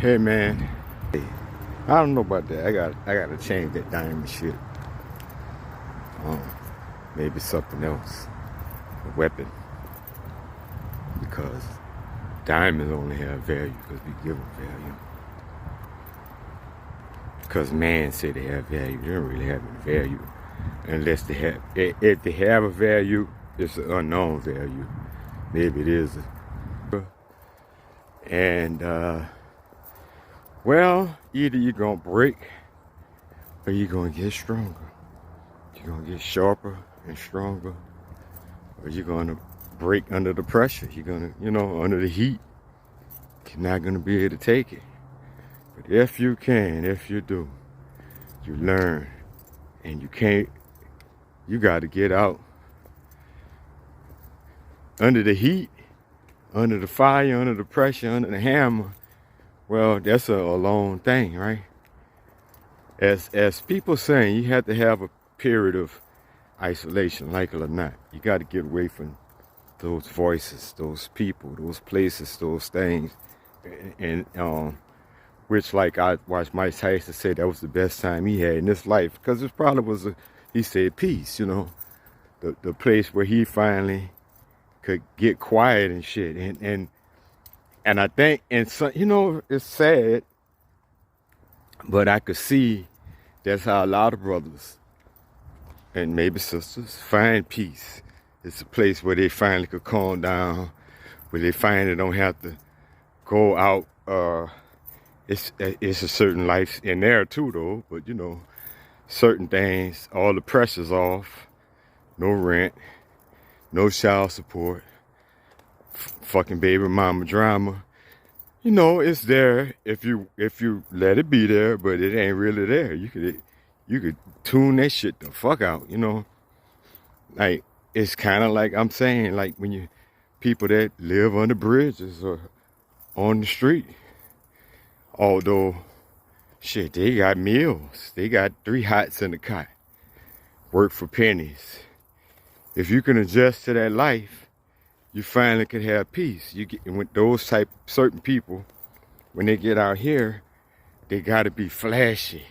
Hey man, hey, I don't know about that. I gotta change that diamond shit. Um, Maybe something else, a weapon, because diamonds only have value because we give them value. Because man say they have value, they don't really have any value unless they have. If they have a value, it's an unknown value. Maybe it is. And well, either you're gonna break or you're gonna get stronger. You're gonna get sharper and stronger, or you're gonna break under the pressure. You're gonna, under the heat. You're not gonna be able to take it. But if you can, if you do, you learn, and you can't. You got to get out under the heat, under the fire, under the pressure, under the hammer. Well, that's a long thing, right? As people saying, you have to have a period of isolation, like it or not. You got to get away from those voices, those people, those places, those things, and which, like I watched Mike Tyson say, that was the best time he had in his life, because it probably was he said peace, the place where he finally could get quiet and shit, and I think, and so, it's sad, but I could see that's how a lot of brothers and maybe sisters find peace. It's a place where they finally could calm down, where they finally don't have to go out. It's a certain life in there too, though. But certain things, all the pressure's off. No rent, no child support, fucking baby mama drama. It's there if you let it be there, but it ain't really there. You could tune that shit the fuck out. Like, it's kind of like I'm saying, like when you people that live under bridges or on the street. Although, shit, they got meals. They got 3 hots in the cot. Work for pennies. If you can adjust to that life, you finally can have peace. You get with those type certain people, when they get out here, they gotta be flashy.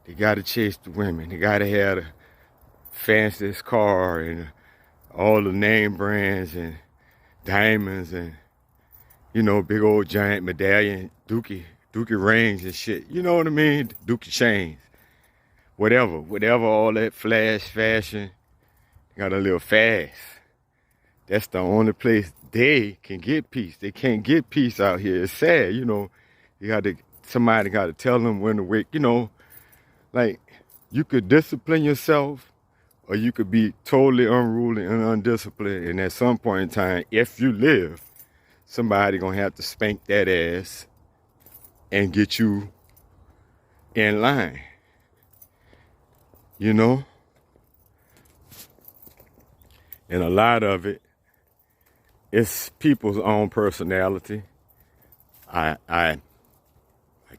They gotta chase the women. They gotta have the fanciest car and all the name brands and diamonds and big old giant medallion, Dookie rings and shit. You know what I mean? Dookie chains. Whatever, all that flash fashion, got a little fast. That's the only place they can get peace. They can't get peace out here. It's sad, somebody got to tell them when to wake, like you could discipline yourself or you could be totally unruly and undisciplined. And at some point in time, if you live, somebody gonna have to spank that ass and get you in line, And a lot of it, it's people's own personality. I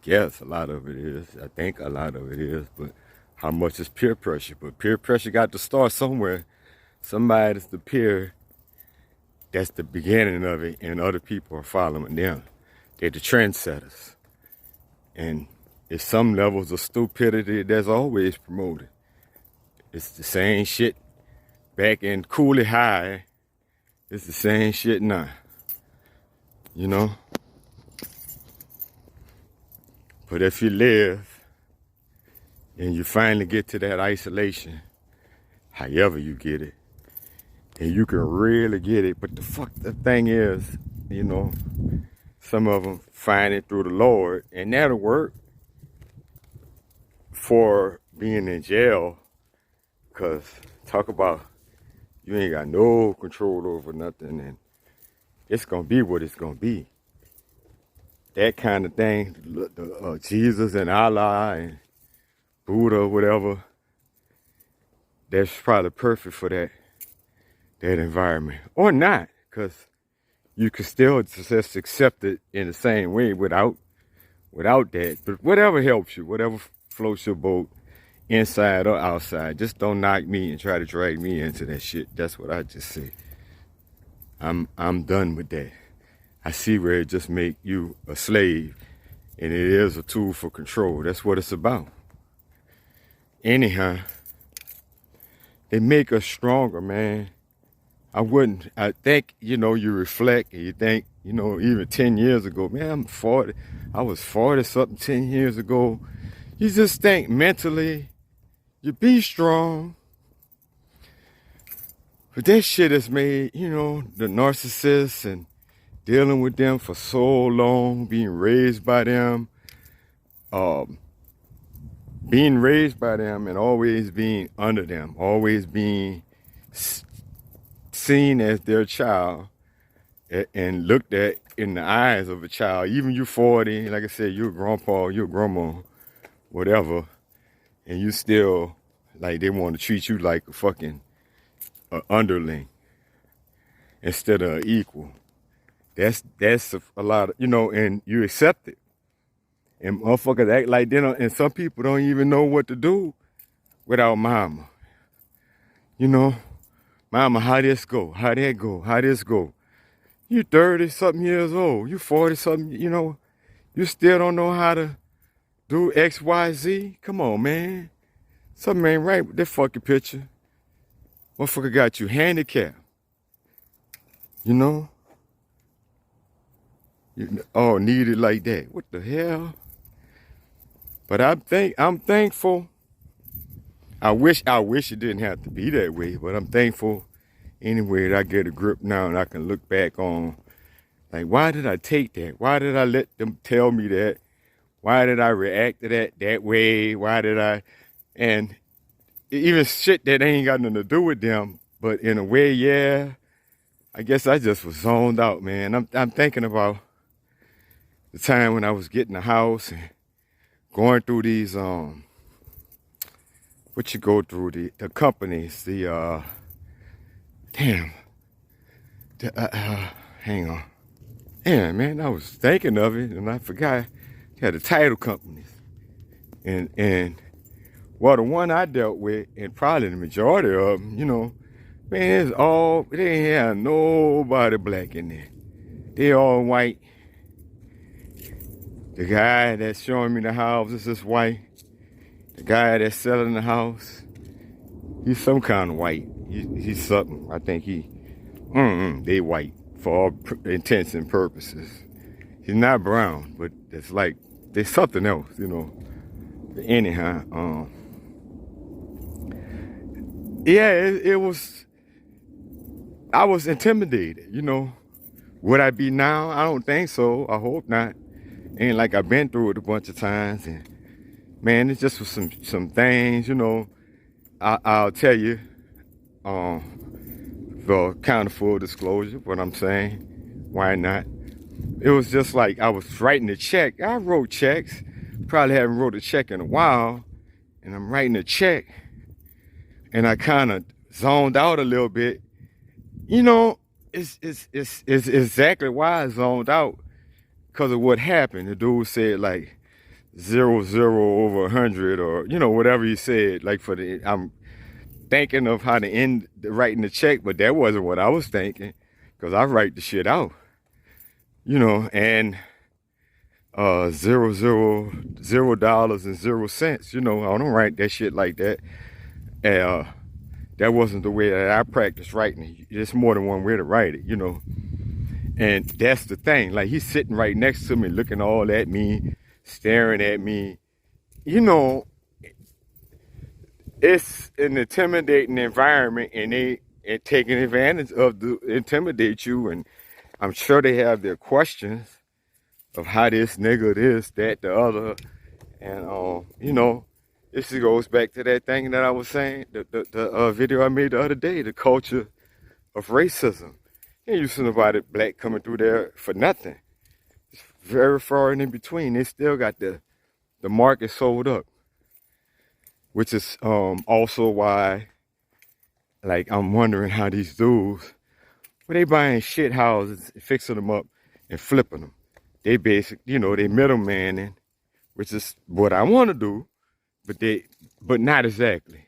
guess a lot of it is. I think a lot of it is, but how much is peer pressure? But peer pressure got to start somewhere. Somebody's the peer. That's the beginning of it, and other people are following them. They're the trendsetters. And it's some levels of stupidity that's always promoted. It's the same shit back in Cooley High. It's the same shit now. But if you live and you finally get to that isolation, however you get it, and you can really get it, but the thing is, some of them find it through the Lord, and that'll work for being in jail, because talk about you ain't got no control over nothing, and it's gonna be what it's gonna be. That kind of thing, Jesus and Allah and Buddha, whatever, that's probably perfect for that environment. Or not, because you can still just accept it in the same way without that. But whatever helps you, whatever floats your boat, inside or outside, just don't knock me and try to drag me into that shit. That's what I just say. I'm done with that. I see where it just make you a slave And it is a tool for control. That's what it's about. Anyhow, they make us stronger, man. I think, you reflect and you think, even 10 years ago, man, I'm 40. I was 40 something 10 years ago. You just think mentally, you be strong. But that shit has made, the narcissists and dealing with them for so long, being raised by them and always being under them, always being seen as their child and looked at in the eyes of a child. Even you 40, like I said, you're a grandpa, you're a grandma, whatever, and you still, like, they want to treat you like a fucking underling instead of an equal. That's a lot of, and you accept it. And motherfuckers act like they don't, and some people don't even know what to do without mama. Mama, how this go? How that go? How this go? You 30-something years old. You 40-something, you still don't know how to do X, Y, Z? Come on, man. Something ain't right with that fucking picture. Motherfucker got you handicapped. Oh, need it like that. What the hell? But I'm thankful. I wish it didn't have to be that way, but I'm thankful anyway that I get a grip now and I can look back on, like, why did I take that? Why did I let them tell me that? Why did I react to that way? Why did I? And even shit that ain't got nothing to do with them, but in a way, yeah, I guess I just was zoned out, man. I'm thinking about the time when I was getting a house and going through these, what you go through, the companies, hang on. Yeah, man, I was thinking of it and I forgot. They had the title companies. And well, the one I dealt with, and probably the majority of them, man, they ain't have nobody black in there. They all white. The guy that's showing me the house is just white. The guy that's selling the house, he's some kind of white. He's something. I think they white for all intents and purposes. He's not brown, but it's like, there's something else, Anyhow, yeah, it was, I was intimidated, Would I be now? I don't think so. I hope not. Ain't like I've been through it a bunch of times. And man, it's just some things, I'll tell you, for kind of full disclosure, what I'm saying. Why not? It was just like I was writing a check. I wrote checks. Probably haven't wrote a check in a while. And I'm writing a check. And I kind of zoned out a little bit. It's exactly why I zoned out. Because of what happened. The dude said like 0 over 100 or, whatever he said. Like I'm thinking of how to end writing the check, but that wasn't what I was thinking. Because I write the shit out. And $0 and 0 cents. I don't write that shit like that. That wasn't the way that I practiced writing. There's more than one way to write it, And that's the thing. Like, he's sitting right next to me, looking all at me, staring at me. It's an intimidating environment, and they taking advantage of to intimidate you. And I'm sure they have their questions of how this nigga, this, that, the other. And, this goes back to that thing that I was saying, the video I made the other day, the culture of racism. You ain't see nobody black coming through there for nothing. It's very far and in between. They still got the market sold up. Which is also why, like, I'm wondering how these dudes, when they buying shit houses, fixing them up and flipping them. They basically, they middlemaning, which is what I want to do, but not exactly.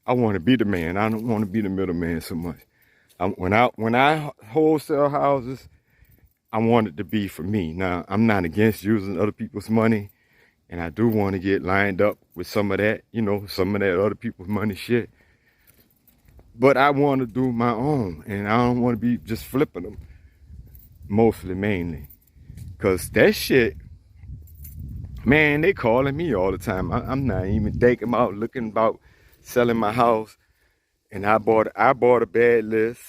I want to be the man. I don't want to be the middleman so much. When I wholesale houses, I want it to be for me. Now, I'm not against using other people's money, and I do want to get lined up with some of that, some of that other people's money shit. But I want to do my own, and I don't want to be just flipping them, mainly. Because that shit, man, they calling me all the time. I'm not even thinking about looking about selling my house. And I bought a bad list.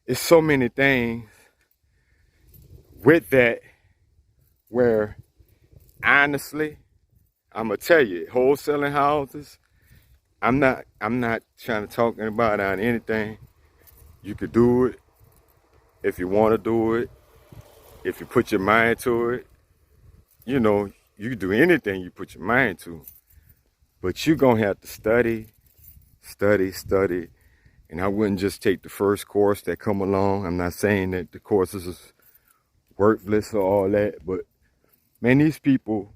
It's so many things with that where, honestly, I'm gonna tell you, wholesaling houses, I'm not trying to talk anybody on anything. You could do it if you want to do it. If you put your mind to it, you can do anything you put your mind to. But you're gonna have to study. And I wouldn't just take the first course that come along. I'm not saying that the courses is worthless or all that, but man, these people,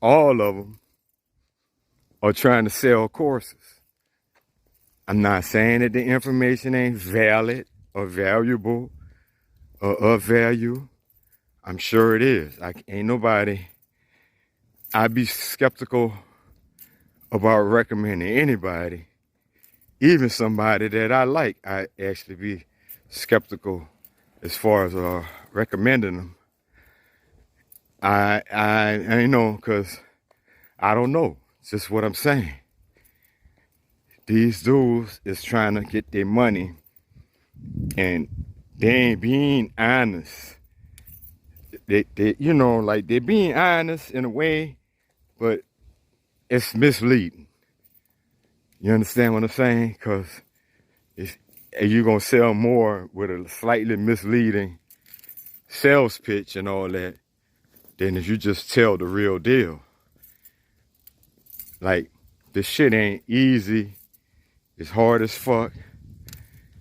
all of them, are trying to sell courses. I'm not saying that the information ain't valid or valuable or of value. I'm sure it is. I'd be skeptical about recommending anybody, even somebody that I like. I actually be skeptical as far as recommending them. I know, because I don't know. It's just what I'm saying. These dudes is trying to get their money, and they ain't being honest. They're being honest in a way, but it's misleading. You understand what I'm saying? Because you're going to sell more with a slightly misleading sales pitch and all that than if you just tell the real deal. Like, this shit ain't easy. It's hard as fuck.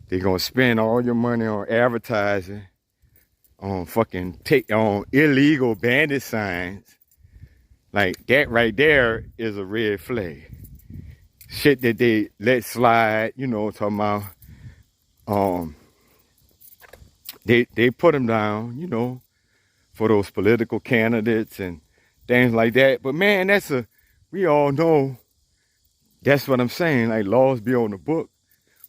They're going to spend all your money on advertising, on on illegal bandit signs. Like, that right there is a red flag. Shit that they let slide, talking about, they put them down, for those political candidates and things like that. But man, we all know, that's what I'm saying, like, laws be on the book,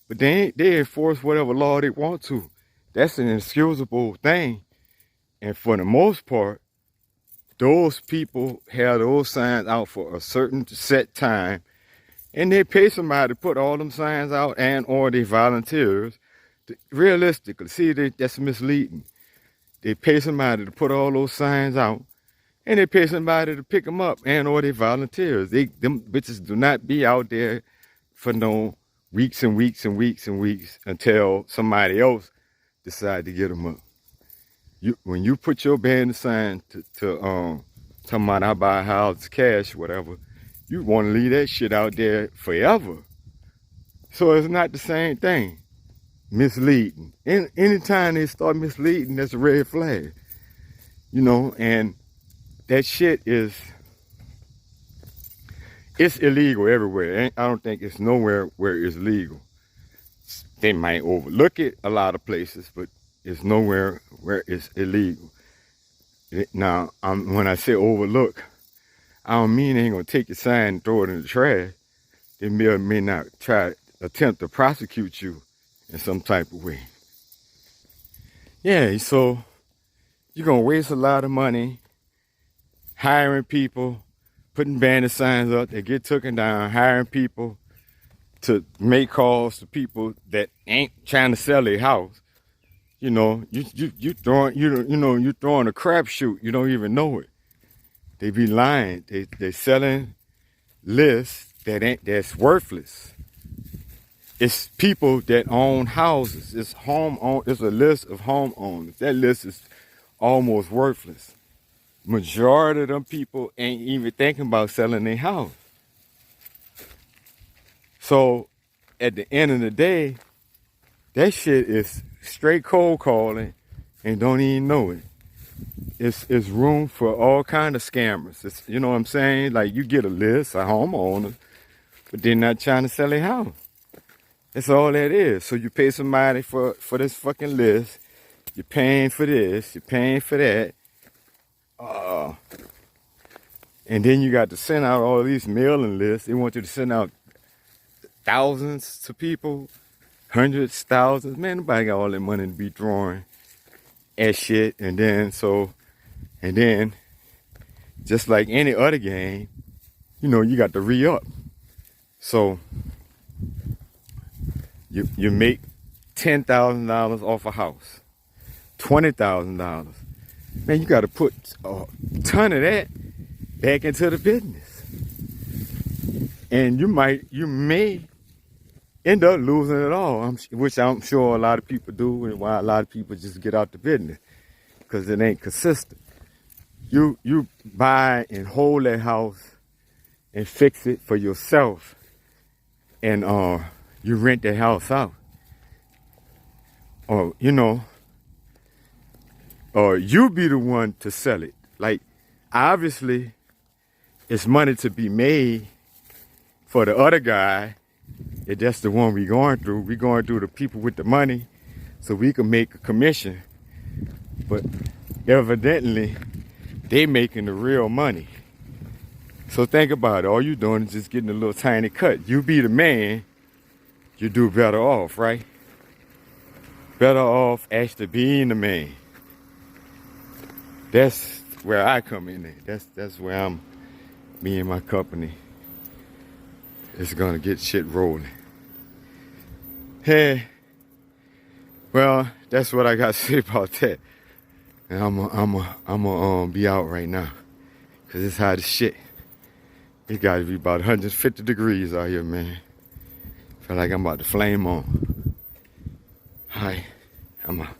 but they enforce whatever law they want to. That's an inexcusable thing. And for the most part, those people have those signs out for a certain set time, and they pay somebody to put all them signs out, and or they volunteers. Realistically, see, that's misleading. They pay somebody to put all those signs out, and they pay somebody to pick them up, and or they volunteers. Them bitches do not be out there for no weeks and weeks and weeks and weeks until somebody else decide to get them up. When you put your band sign to talking about I buy a house, cash, whatever, you want to leave that shit out there forever. So it's not the same thing. Misleading. Anytime they start misleading, that's a red flag. And that shit it's illegal everywhere. I don't think it's nowhere where it's legal. They might overlook it a lot of places, but it's nowhere where it's illegal. Now, when I say overlook, I don't mean they ain't gonna take your sign and throw it in the trash. They may or may not attempt to prosecute you in some type of way. Yeah, so you're gonna waste a lot of money hiring people, putting banner signs up, they get taken down, hiring people to make calls to people that ain't trying to sell their house. You throwing a crapshoot. You don't even know it. They be lying. They selling lists that's worthless. It's people that own houses. It's a list of homeowners. That list is almost worthless. Majority of them people ain't even thinking about selling their house. So at the end of the day, that shit is straight cold calling and don't even know it. It's room for all kind of scammers. You know what I'm saying? Like, you get a list of homeowners, but they're not trying to sell their house. That's all that is. So you pay somebody for this fucking list. you're paying for this, you're paying for that. And then you got to send out all these mailing lists. They want you to send out thousands to people, hundreds, thousands. Man, nobody got all that money to be throwing at shit. And then, just like any other game, you know, you got to re-up. So you make $10,000 off a house, $20,000. Man, you got to put a ton of that back into the business, and you may end up losing it all. Which I'm sure a lot of people do, and why a lot of people just get out the business because it ain't consistent. You buy and hold that house and fix it for yourself, and you rent the house out, or or you be the one to sell it. Like, obviously, it's money to be made for the other guy. If that's the one we going through. We going through the people with the money so we can make a commission. But evidently, they making the real money. So think about it. All you doing is just getting a little tiny cut. You be the man, you do better off, right? Better off actually being the man. That's where I come in at. That's where me and my company is gonna get shit rolling. Hey, well, that's what I got to say about that. And I'm be out right now, cause it's hot as shit. It gotta be about 150 degrees out here, man. Feel like I'm about to flame on. Hi, I'm out.